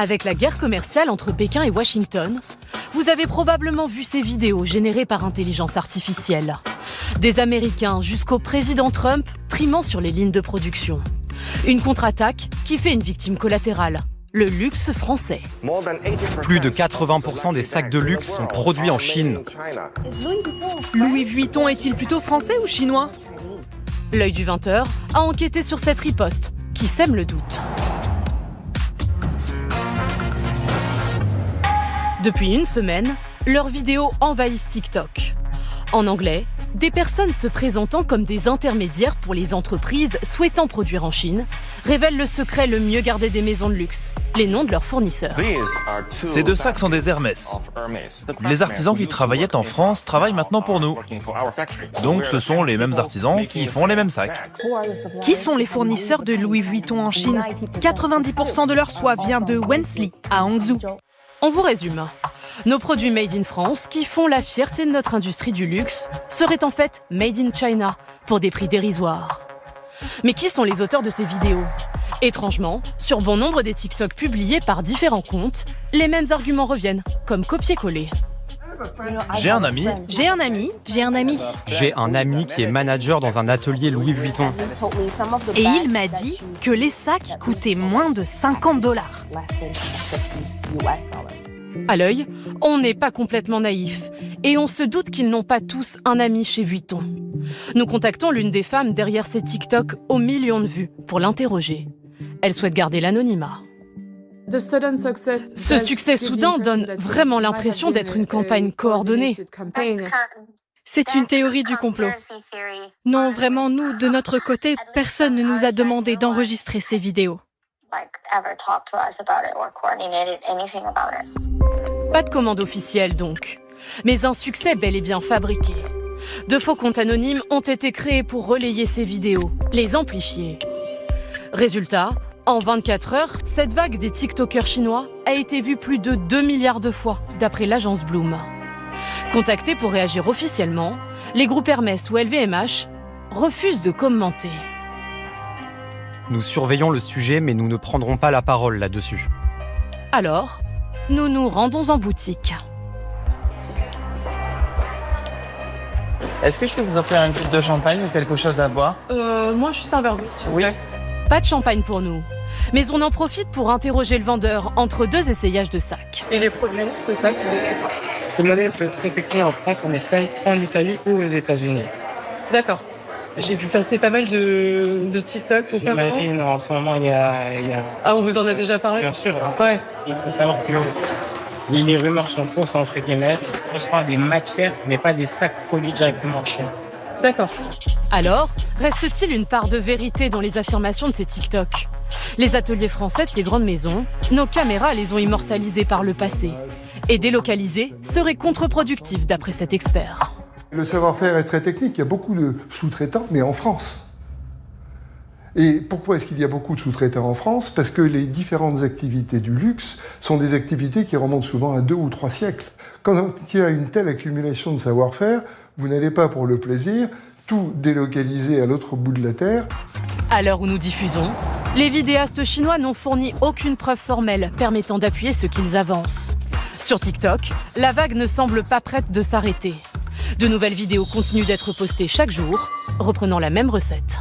Avec la guerre commerciale entre Pékin et Washington, vous avez probablement vu ces vidéos générées par intelligence artificielle. Des Américains jusqu'au président Trump trimant sur les lignes de production. Une contre-attaque qui fait une victime collatérale, le luxe français. Plus de 80% des sacs de luxe sont produits en Chine. Louis Vuitton est-il plutôt français ou chinois ? L'œil du 20h a enquêté sur cette riposte qui sème le doute. Depuis une semaine, leurs vidéos envahissent TikTok. En anglais, des personnes se présentant comme des intermédiaires pour les entreprises souhaitant produire en Chine révèlent le secret le mieux gardé des maisons de luxe, les noms de leurs fournisseurs. Ces deux sacs sont des Hermès. Les artisans qui travaillaient en France travaillent maintenant pour nous. Donc ce sont les mêmes artisans qui font les mêmes sacs. Qui sont les fournisseurs de Louis Vuitton en Chine ? 90% de leur soie vient de Wensley, à Hangzhou. On vous résume. Nos produits made in France, qui font la fierté de notre industrie du luxe, seraient en fait made in China, pour des prix dérisoires. Mais qui sont les auteurs de ces vidéos ? Étrangement, sur bon nombre des TikTok publiés par différents comptes, les mêmes arguments reviennent, comme copier-coller. J'ai un ami. J'ai un ami. J'ai un ami. J'ai un ami qui est manager dans un atelier Louis Vuitton. Et il m'a dit que les sacs coûtaient moins de $50. À l'œil, on n'est pas complètement naïf. Et on se doute qu'ils n'ont pas tous un ami chez Vuitton. Nous contactons l'une des femmes derrière ces TikTok aux millions de vues pour l'interroger. Elle souhaite garder l'anonymat. Ce succès soudain donne vraiment l'impression d'être une campagne coordonnée. C'est une théorie du complot. Non, vraiment, nous, de notre côté, personne ne nous a demandé d'enregistrer ces vidéos. Pas de commande officielle donc, mais un succès bel et bien fabriqué. De faux comptes anonymes ont été créés pour relayer ces vidéos, les amplifier. Résultat, en 24 heures, cette vague des TikTokers chinois a été vue plus de 2 milliards de fois, d'après l'agence Bloom. Contactés pour réagir officiellement, les groupes Hermès ou LVMH refusent de commenter. Nous surveillons le sujet, mais nous ne prendrons pas la parole là-dessus. Alors, nous nous rendons en boutique. Est-ce que je peux vous offrir une coupe de champagne ou quelque chose à boire ? Moi, juste un verre d'eau, s'il vous plaît. Oui. Pas de champagne pour nous. Mais on en profite pour interroger le vendeur entre deux essayages de sacs. Et les produits, ce sac, ce modèle peut être effectué en France, en Espagne, en Italie ou aux États-Unis. D'accord. J'ai vu passer pas mal de TikTok. J'imagine, en ce moment, il y a... Ah, on vous en a déjà parlé ? Bien sûr. Ouais. Il faut savoir que les rumeurs sont fausses, entre guillemets. On reçoit des matières, mais pas des sacs produits directement en Chine. D'accord. Alors, reste-t-il une part de vérité dans les affirmations de ces TikTok ? Les ateliers français de ces grandes maisons, nos caméras les ont immortalisés par le passé. Et délocaliser serait contre-productif d'après cet expert. Le savoir-faire est très technique, il y a beaucoup de sous-traitants, mais en France. Et pourquoi est-ce qu'il y a beaucoup de sous-traitants en France ? Parce que les différentes activités du luxe sont des activités qui remontent souvent à 2 ou 3 siècles. Quand il y a une telle accumulation de savoir-faire, vous n'allez pas pour le plaisir tout délocaliser à l'autre bout de la Terre. À l'heure où nous diffusons, les vidéastes chinois n'ont fourni aucune preuve formelle permettant d'appuyer ce qu'ils avancent. Sur TikTok, la vague ne semble pas prête de s'arrêter. De nouvelles vidéos continuent d'être postées chaque jour, reprenant la même recette.